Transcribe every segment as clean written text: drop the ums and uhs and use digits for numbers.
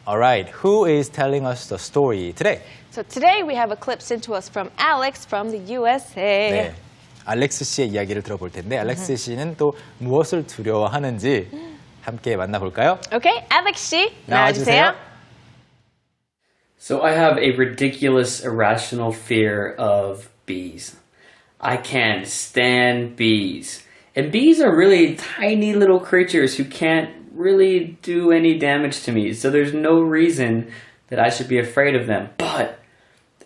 All right, who is telling us the story today? So today we have a clip sent to us from Alex from the USA. 네, 알렉스 씨의 이야기를 들어볼 텐데 알렉스 씨는 또 무엇을 두려워하는지 함께 만나볼까요? Okay, Alex 씨, 나와주세요. 나와주세요. So I have a ridiculous, irrational fear of bees. I can't stand bees. And bees are really tiny little creatures who can't really do any damage to me. So there's no reason that I should be afraid of them. But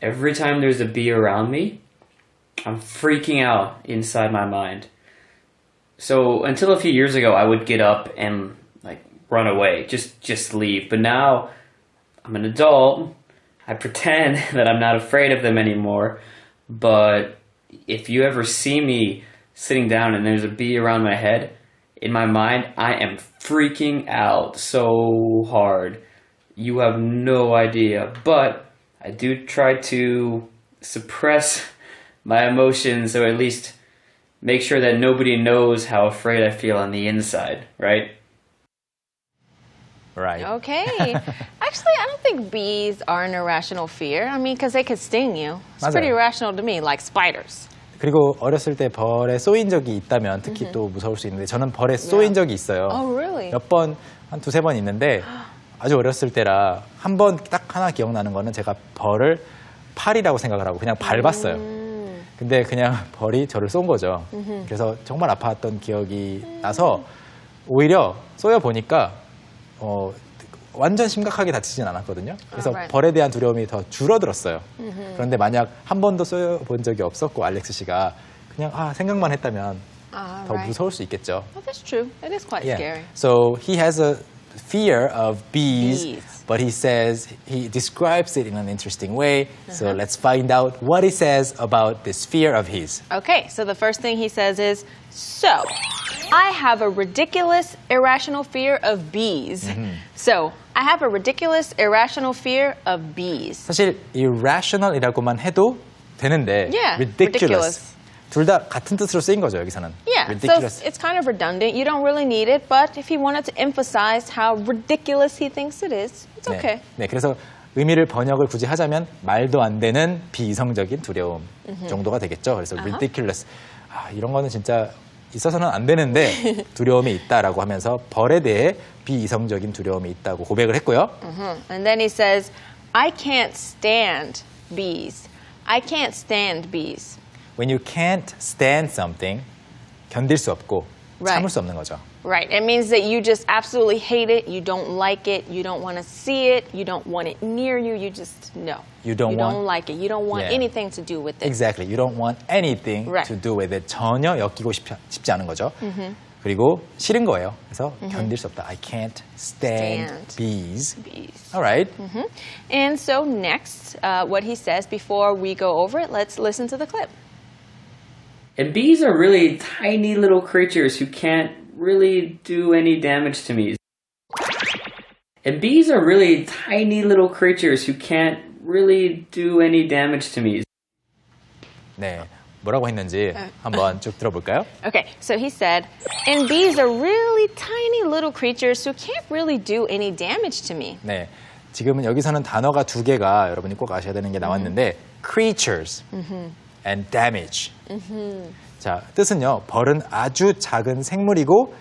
every time there's a bee around me, I'm freaking out inside my mind. So until a few years ago, I would get up and like run away, just leave. But now I'm an adult. I pretend that I'm not afraid of them anymore. But if you ever see me sitting down and there's a bee around my head, in my mind, I am freaking out so hard. You have no idea. But I do try to suppress my emotions, or at least make sure that nobody knows how afraid I feel on the inside, right? Right. Okay. Actually, I don't think bees are an irrational fear. I mean, because they could sting you. It's 맞아요. pretty irrational to me, like spiders. 그리고 어렸을 때 벌에 쏘인 적이 있다면 특히 또 무서울 수 있는데 저는 벌에 쏘인 적이 있어요. Oh, really? 몇 번, 한 두세 번 있는데 아주 어렸을 때라 한 번 딱 하나 기억나는 거는 제가 벌을 팔이라고 생각을 하고 그냥 밟았어요. 근데 그냥 벌이 저를 쏜 거죠. 그래서 정말 아팠던 기억이 나서 오히려 쏘여 보니까 완전 심각하게 다치진 않았거든요. 그래서 right. 벌에 대한 두려움이 더 줄어들었어요. 그런데 만약 한 번도 쏘여 본 적이 없었고 알렉스 씨가 그냥 생각만 했다면 더 right. 무서울 수 있겠죠. Oh, that's true. It is quite scary. So he has a fear of bees, but he describes it in an interesting way. So let's find out what he says about this fear of his. Okay, so the first thing he says is, so, I have a ridiculous, irrational fear of bees. So, I have a ridiculous, irrational fear of bees. 사실 irrational이라고만 해도 되는데 Yeah, ridiculous. 둘 다 같은 뜻으로 쓰인 거죠, 여기서는. Yeah, ridiculous. so it's kind of redundant. You don't really need it, but if he wanted to emphasize how ridiculous he thinks it is, it's okay. 네, 그래서 의미를 번역을 굳이 하자면 말도 안 되는 비이성적인 두려움 정도가 되겠죠. 그래서 ridiculous. 이런 거는 진짜 있어서는 안 되는데 두려움이 있다라고 하면서 벌에 대해 비이성적인 두려움이 있다고 고백을 했고요. And then he says, I can't stand bees. I can't stand bees. When you can't stand something, 견딜 수 없고 참을 수 없는 거죠. Right. It means that you just absolutely hate it. You don't like it. You don't want to see it. You don't want it near you. You just, no. You don't like it. You don't want anything to do with it. Exactly. You don't want anything to do with it. 전혀 엮이고 싶지 않은 거죠. 그리고 싫은 거예요. 그래서 견딜 수 없다. I can't stand bees. All right. And so next, what he says before we go over it, let's listen to the clip. And bees are really tiny little creatures who can't really do any damage to me. And bees are really tiny little creatures who can't really do any damage to me. 네, 뭐라고 했는지 한번 쭉 들어볼까요? Okay, so he said, and bees are really tiny little creatures who can't really do any damage to me. 네, 지금은 여기서는 단어가 두 개가 여러분이 꼭 아셔야 되는 게 나왔는데 creatures and damage. 자, 뜻은요. 벌은 아주 작은 생물이고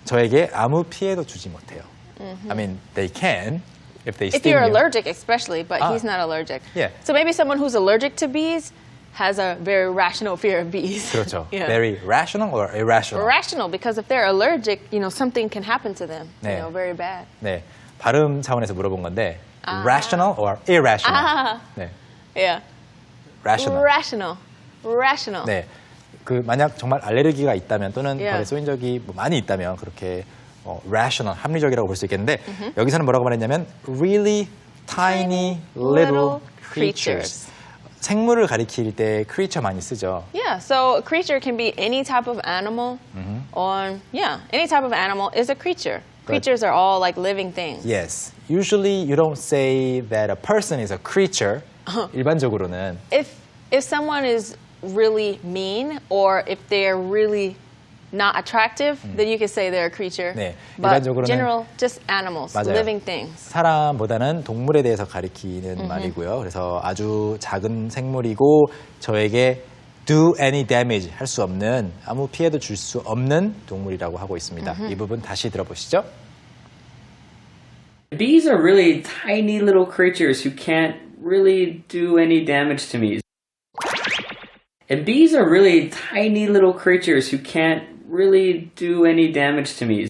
저에게 아무 피해도 주지 못해요. I mean, they can if they sting If you're you. allergic especially, but he's not allergic. Yeah. So maybe someone who's allergic to bees has a very rational fear of bees. 그렇죠. Yeah. Very rational or irrational? Rational, because if they're allergic, something can happen to them. 네. Very bad. 네, 발음 차원에서 물어본 건데 rational or irrational? 네, Yeah. rational. Rational. 네, 그 만약 정말 알레르기가 있다면 또는 Yeah. 벌에 쏘인 적이 많이 있다면 그렇게 rational, 합리적이라고 볼 수 있겠는데 여기서는 뭐라고 말했냐면 really tiny little creatures. 생물을 가리킬 때 creature 많이 쓰죠. Yeah, so a creature can be any type of animal. Or, any type of animal is a creature. Creatures are all like living things. Yes. Usually you don't say that a person is a creature. 일반적으로는 If someone is really mean or if they're really not attractive, then you could say they're a creature. 네, But 일반적으로는 general, just animals, 맞아요. living things. 사람보다는 동물에 대해서 가리키는 말이고요. 그래서 아주 작은 생물이고 저에게 do any damage 할 수 없는 아무 피해도 줄 수 없는 동물이라고 하고 있습니다. 이 부분 다시 들어보시죠. Bees are really tiny little creatures who can't really do any damage to me. And bees are really tiny little creatures who can't really do any damage to me.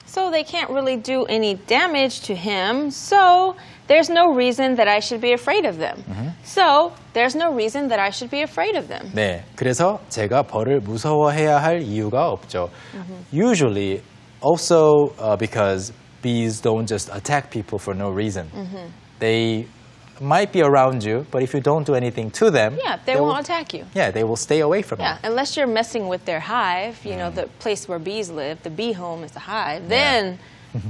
So they can't really do any damage to him, so there's no reason that I should be afraid of them. So there's no reason that I should be afraid of them. 네, 그래서 제가 벌을 무서워해야 할 이유가 없죠. Usually, also because bees don't just attack people for no reason. They might be around you, but if you don't do anything to them, Yeah, they won't attack you. Yeah, they will stay away from Yeah, you. unless you're messing with their hive, you know, the place where bees live, the bee home is the hive, then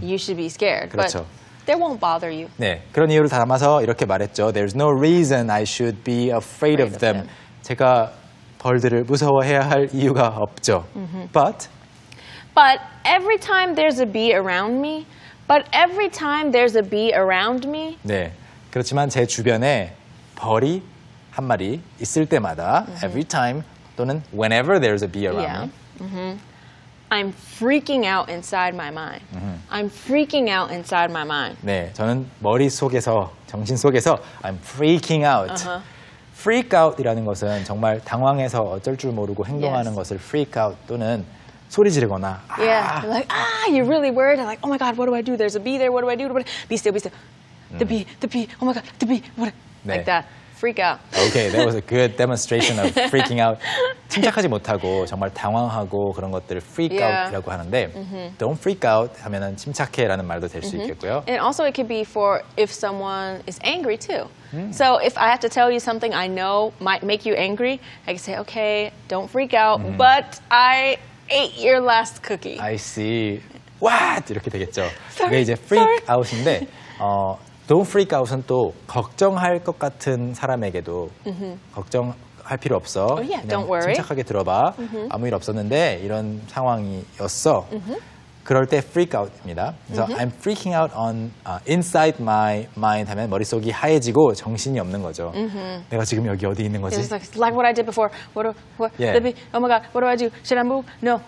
you should be scared. 그렇죠. But they won't bother you. 네, 그런 이유를 담아서 이렇게 말했죠. There's no reason I should be afraid of them. 제가 벌들을 무서워해야 할 이유가 없죠. But every time there's a bee around me, 네, 그렇지만 제 주변에 벌이 한 마리 있을 때마다 every time 또는 whenever there's a bee around me, I'm freaking out inside my mind. I'm freaking out inside my mind. 네, 저는 머릿속에서 정신 속에서 I'm freaking out. freak out이라는 것은 정말 당황해서 어쩔 줄 모르고 행동하는 것을 freak out 또는 소리 지르거나 Yeah, you're like, you're really worried. I'm like, oh my God, what do I do? There's a bee there. What do I do? Be still, be still. The bee, oh my God, the bee. What? 네. Like that. Freak out. Okay, that was a good demonstration of freaking out. 침착하지 못하고 정말 당황하고 그런 것들을 freak Yeah. out이라고 하는데 don't freak out 하면은 침착해라는 말도 될 수 있겠고요. And also it could be for if someone is angry too. So if I have to tell you something I know might make you angry, I can say, okay, don't freak out, but I ate your last cookie. I see. What? 이렇게 되겠죠. Sorry, 이게 이제 freak out인데 don't freak out은 또 걱정할 것 같은 사람에게도 걱정할 필요 없어. Oh, yeah, 그냥 don't worry. 침착하게 들어봐. 아무 일 없었는데 이런 상황이었어. 그럴 때 freak out입니다. 그래서 I'm freaking out on inside my mind 하면 머릿속이 하얘지고 정신이 없는 거죠. 내가 지금 여기 어디 있는 거지? It's like what I did before. Yeah. The bee, oh my God, what do I do? Should I move? No.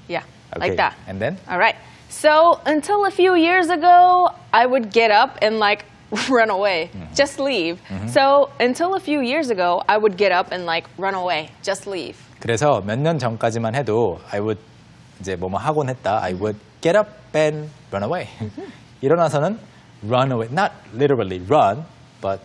Yeah, Okay. like that. And then? All right. So until a few years ago, I would get up and like run away, just leave. So until a few years ago, I would get up and like run away, just leave. 그래서 몇 년 전까지만 해도 I would 이제 뭐뭐 하곤 했다. I would get up and run away. 일어나서는 run away, not literally run, but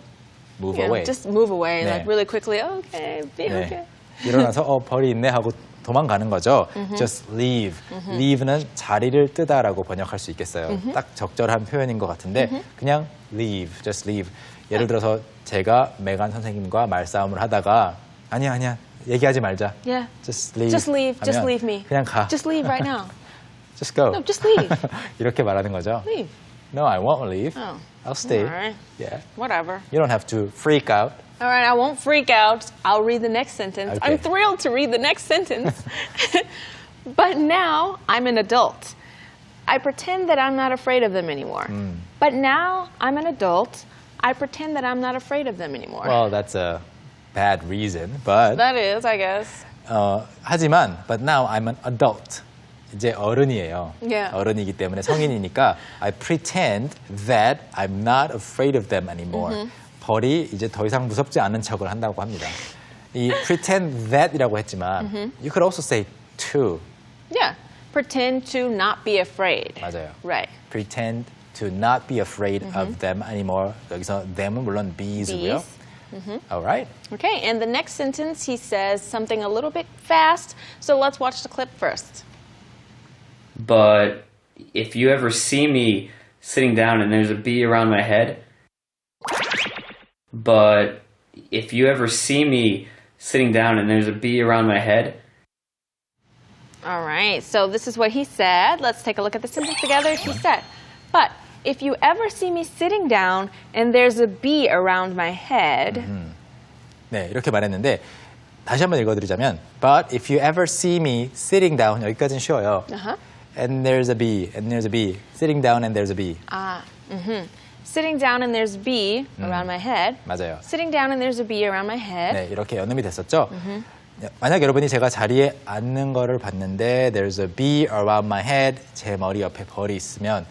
move You know, away. just move away, 네. like really quickly. Okay, be 네. okay. 일어나서 벌이 있네 하고 도망가는 거죠. Just leave. Leave는 자리를 뜨다라고 번역할 수 있겠어요. 딱 적절한 표현인 것 같은데 그냥 leave, just leave. 예를 들어서 제가 메간 선생님과 말싸움을 하다가 아니야 얘기하지 말자. Yeah. Just leave. Just leave. Just 하면 leave me. 그냥 가. Just leave right now. Just go. No, just leave. 이렇게 말하는 거죠. Leave. No, I won't leave. Oh. I'll stay. All right. Yeah. Whatever. You don't have to freak out. All right, I won't freak out. I'll read the next sentence. Okay. I'm thrilled to read the next sentence. But now I'm an adult. I pretend that I'm not afraid of them anymore. But now I'm an adult. I pretend that I'm not afraid of them anymore. Well, that's a bad reason, but That is, I guess. 하지만 but now I'm an adult. 이제 어른이에요. Yeah. 어른이기 때문에 성인이니까 I pretend that I'm not afraid of them anymore. 벌이 이제 더 이상 무섭지 않은 척을 한다고 합니다. 이 pretend that이라고 했지만 you could also say to. Yeah. Pretend to not be afraid. 맞아요. Right. Pretend to not be afraid of them anymore. 여기서 them은 물론 bees고요. Alright. Okay, and the next sentence he says something a little bit fast, so let's watch the clip first. But if you ever see me sitting down and there's a bee around my head, but if you ever see me sitting down and there's a bee around my head, All right, so this is what he said. Let's take a look at the sentence together. He said, but if you ever see me sitting down and there's a bee around my head, 네, 이렇게 말했는데 다시 한번 읽어드리자면 But if you ever see me sitting down 여기까지는 쉬워요. And there's a bee, and there's a bee. Sitting down and there's a bee. Sitting down and there's a bee around my head. 맞아요. Sitting down and there's a bee around my head. 네, 이렇게 연음이 됐었죠. 만약 여러분이 제가 자리에 앉는 거를 봤는데 There's a bee around my head. 제 머리 옆에 벌이 있으면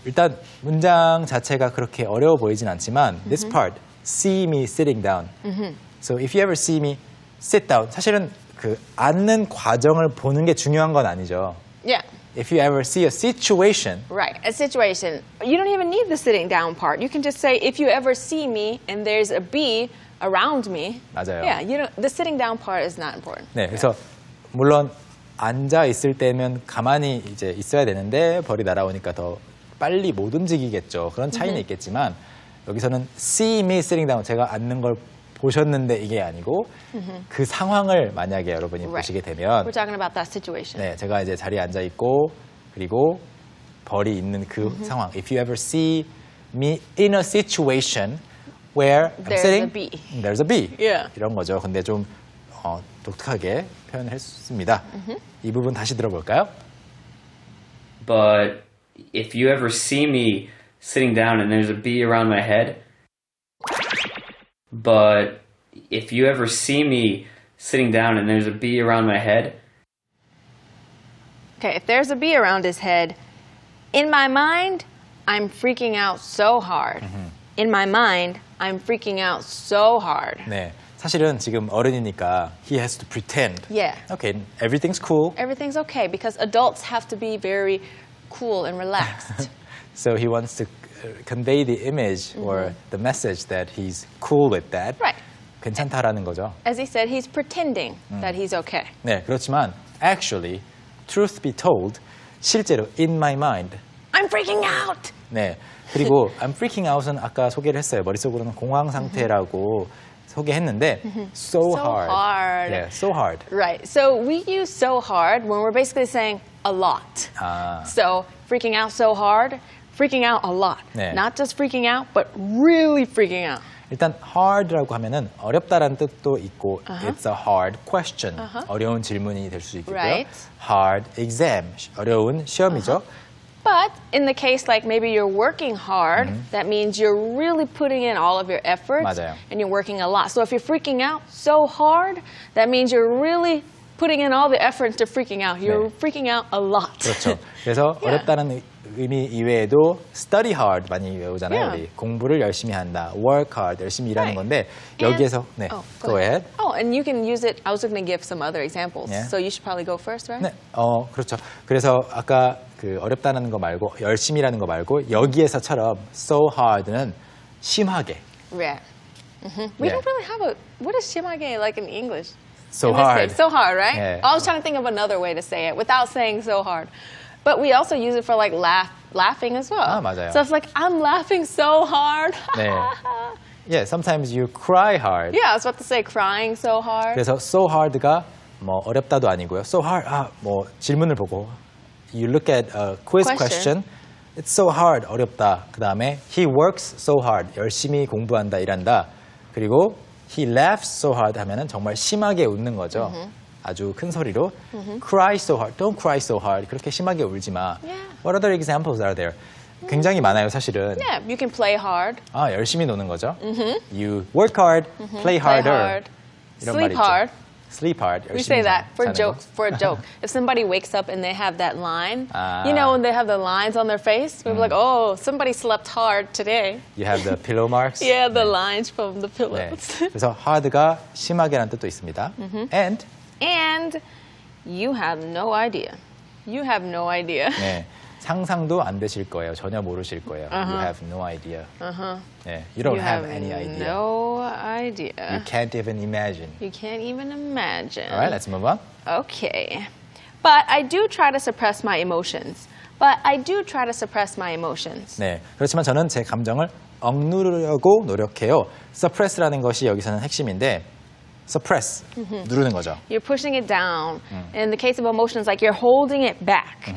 일단 문장 자체가 그렇게 어려워 보이진 않지만 This part, see me sitting down. So if you ever see me sit down. 사실은 그 앉는 과정을 보는 게 중요한 건 아니죠. Yeah. If you ever see a situation. Right, a situation. You don't even need the sitting down part. You can just say, if you ever see me and there's a bee around me. 맞아요. Yeah, the sitting down part is not important. 네, 그래서 물론 앉아 있을 때면 가만히 이제 있어야 되는데 벌이 날아오니까 더 빨리 못 움직이겠죠. 그런 차이는 있겠지만 여기서는 see me sitting down 제가 앉는 걸 보셨는데 이게 아니고 그 상황을 만약에 여러분이 보시게 되면 We're talking about that situation. 네, 제가 이제 자리에 앉아 있고 그리고 벌이 있는 그 상황. If you ever see me in a situation where I'm There's sitting, a bee. there's a bee. Yeah. 이런 거죠. 근데 좀 독특하게 표현을 했습니다. 이 부분 다시 들어볼까요? But if you ever see me sitting down and there's a bee around my head, but if you ever see me sitting down and there's a bee around my head, Okay, if there's a bee around his head, in my mind, I'm freaking out so hard. In my mind, I'm freaking out so hard. 네, 사실은 지금 어른이니까 he has to pretend. Yeah. Okay, everything's cool. Everything's okay because adults have to be very cool and relaxed. So he wants to convey the image or the message that he's cool with that. Right. 괜찮다라는 거죠. As he said, he's pretending that he's okay. 네, 그렇지만 actually, truth be told, 실제로 in my mind. I'm freaking out! 네, 그리고 I'm freaking out은 아까 소개를 했어요. 머릿속으로는 공황 상태라고 소개했는데 so hard. hard. Yeah, so hard. Right. So we use so hard when we're basically saying a lot. So freaking out so hard, freaking out a lot. 네. Not just freaking out, but really freaking out. 일단 hard라고 하면은 어렵다라는 뜻도 있고 it's a hard question. 어려운 질문이 될 수 있고요. Right. hard exam. 어려운 시험이죠. But in the case like maybe you're working hard, that means you're really putting in all of your efforts 맞아요. and you're working a lot. So if you're freaking out so hard, that means you're really putting in all the effort to freaking out. You're freaking out a lot. 그렇죠. 그래서 Yeah. 어렵다는 의미 이외에도 study hard 많이 외우잖아요. Yeah. 우리 공부를 열심히 한다. work hard 열심히 일하는 Right. 건데 And- 여기에서 네, go ahead. Oh, and you can use it. I was going to give some other examples. Yeah. So you should probably go first, right? 네, 그렇죠. 그래서 아까 그 어렵다는 거 말고 열심히라는 거 말고 여기에서처럼 so hard는 심하게. Yeah. We Yeah. don't really have a. What is shimage like in English? So In this hard. case, so hard, right? Yeah. I was trying to think of another way to say it without saying so hard. But we also use it for like laughing as well. 아, 맞아요. So it's like I'm laughing so hard. 네. Yeah, sometimes you cry hard. Yeah, I was about to say crying so hard. 그래서 so hard가 뭐 어렵다도 아니고요. So hard 뭐 질문을 보고 you look at a quiz question. It's so hard 어렵다. 그다음에 he works so hard 열심히 공부한다 일한다. 그리고 he laughs so hard 하면은 정말 심하게 웃는 거죠. 아주 큰 소리로 cry so hard. Don't cry so hard. 그렇게 심하게 울지 마. Yeah. What other examples are there? 굉장히 많아요, 사실은. Yeah, you can play hard, 열심히 노는 거죠. You work hard, play harder. hard, 이런 sleep 말이 있죠. hard. Sleep hard. We 열심히 say that for 자는 거. jokes. For a joke, if somebody wakes up and they have that line, Ah. you know, when they have the lines on their face, we're like, "Oh, somebody slept hard today." You have the pillow marks. Yeah, the lines from the 네. pillows. 그래서 hard가 심하게라는 뜻도 있습니다. And And you have no idea. You have no idea. 네, 상상도 안 되실 거예요. 전혀 모르실 거예요. You have no idea. 네, you don't You have any idea. no You idea. can't even imagine. You can't even imagine. All right, let's move on. Okay. But I do try to suppress my emotions. But I do try to suppress my emotions. 네, 그렇지만 저는 제 감정을 억누르려고 노력해요. suppress라는 것이 여기서는 핵심인데 suppress, 누르는 거죠. You're pushing it down. In the case of emotions, like you're holding it back.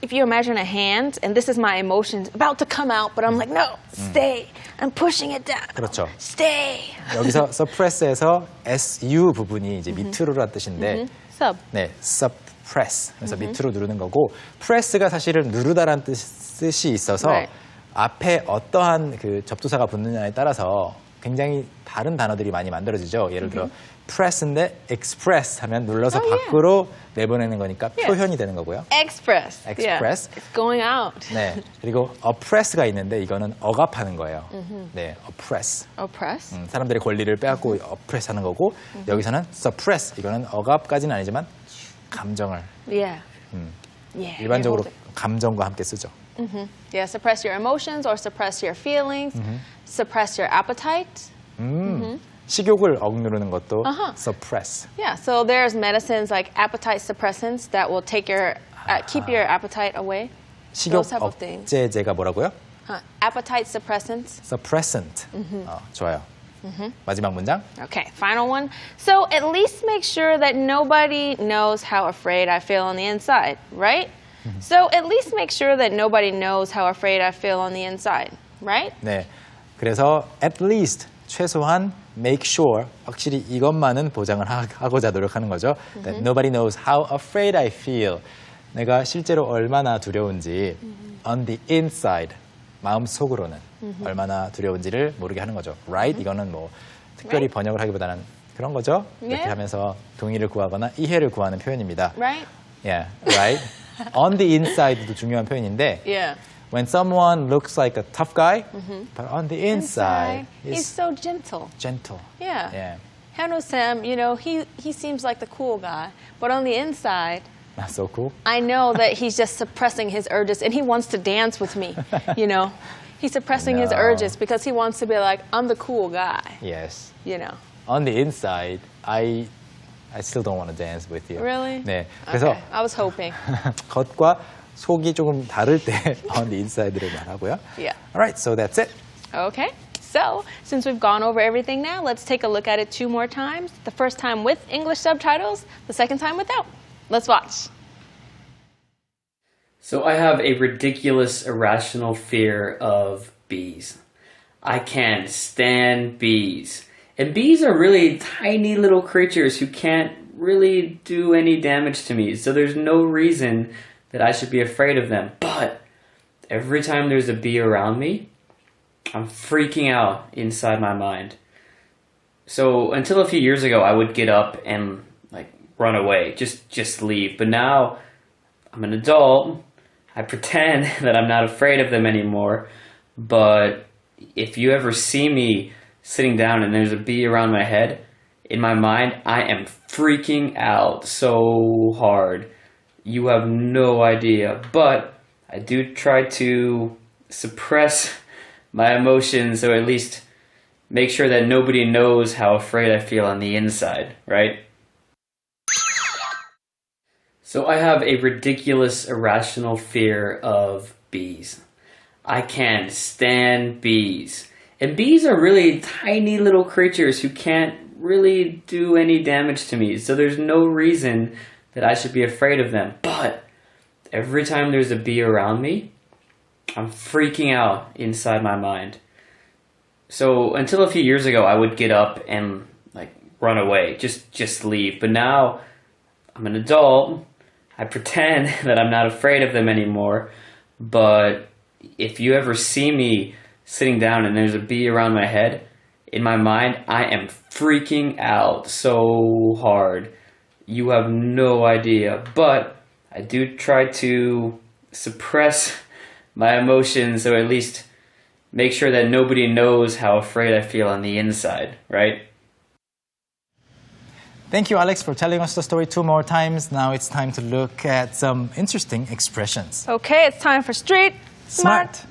If you imagine a hand, and this is my emotions about to come out, but I'm like, no, stay. I'm pushing it down. 그렇죠. Stay. 여기서 suppress에서 su 부분이 이제 밑으로란 뜻인데, Sub. 네, suppress. 그래서 밑으로 누르는 거고, press가 사실은 누르다란 뜻이 있어서 Right. 앞에 어떠한 그 접두사가 붙느냐에 따라서 굉장히 다른 단어들이 많이 만들어지죠. 예를 들어 press인데 express 하면 눌러서 밖으로 내보내는 거니까 표현이 되는 거고요. Express. Express. Yeah. It's going out. 네, 그리고 oppress가 있는데 이거는 억압하는 거예요. 네, oppress. Oppress. 사람들의 권리를 빼앗고 oppress 하는 거고 여기서는 suppress. 이거는 억압까지는 아니지만 감정을 Yeah. Yeah. 일반적으로 감정과 함께 쓰죠. Yeah, suppress your emotions or suppress your feelings. Suppress your appetite. 식욕을 억누르는 것도 suppress. Yeah, so there's medicines like appetite suppressants that will take your keep your appetite away. 식욕 Those type of things. 억제제가 뭐라고요? Appetite suppressants. suppressant. 좋아요. 마지막 문장. Okay, final one. So at least make sure that nobody knows how afraid I feel on the inside, right? So at least make sure that nobody knows how afraid I feel on the inside, right? 네, 그래서 at least 최소한 make sure 확실히 이것만은 보장을 하고자 노력하는 거죠. That nobody knows how afraid I feel. 내가 실제로 얼마나 두려운지 on the inside 마음 속으로는 얼마나 두려운지를 모르게 하는 거죠. Right? 이거는 뭐 특별히 번역을 하기보다는 그런 거죠. 이렇게 Yeah. 하면서 동의를 구하거나 이해를 구하는 표현입니다. Right? Yeah, right. On the inside도 중요한 표현인데. Yeah. When someone looks like a tough guy, but on the inside, he's he's so gentle. gentle. Yeah. Yeah, Hano Sam, you know, he seems like the cool guy, but on the inside, not so cool. I know that he's just suppressing his urges and he wants to dance with me, you know. He's suppressing his No. urges because he wants to be like, I'm the cool guy, Yes. you know. On the inside, I still don't want to dance with you. Really? 네. 그래서 Okay, I was hoping. 겉과 속이 조금 다를 때 on the inside를 말하고요. Yeah. All right, so that's it. Okay. So, since we've gone over everything now, let's take a look at it 2 more times. The first time with English subtitles, the second time without. Let's watch. So I have a ridiculous, irrational fear of bees. I can't stand bees. And bees are really tiny little creatures who can't really do any damage to me. So there's no reason that I should be afraid of them. But every time there's a bee around me, I'm freaking out inside my mind. So until a few years ago, I would get up and like run away, just leave. But now I'm an adult. I pretend that I'm not afraid of them anymore. But if you ever see me sitting down and there's a bee around my head, in my mind, I am freaking out so hard. You have no idea. But I do try to suppress my emotions, or at least make sure that nobody knows how afraid I feel on the inside, right? So I have a ridiculous, irrational fear of bees. I can't stand bees. And bees are really tiny little creatures who can't really do any damage to me. So there's no reason that I should be afraid of them. But every time there's a bee around me, I'm freaking out inside my mind. So until a few years ago, I would get up and like run away, just leave. But now I'm an adult. I pretend that I'm not afraid of them anymore. But if you ever see me sitting down and there's a bee around my head, in my mind, I am freaking out so hard. You have no idea. But I do try to suppress my emotions, or at least make sure that nobody knows how afraid I feel on the inside, right? Thank you, Alex, for telling us the story 2 more times. Now it's time to look at some interesting expressions. Okay, it's time for Street Smart.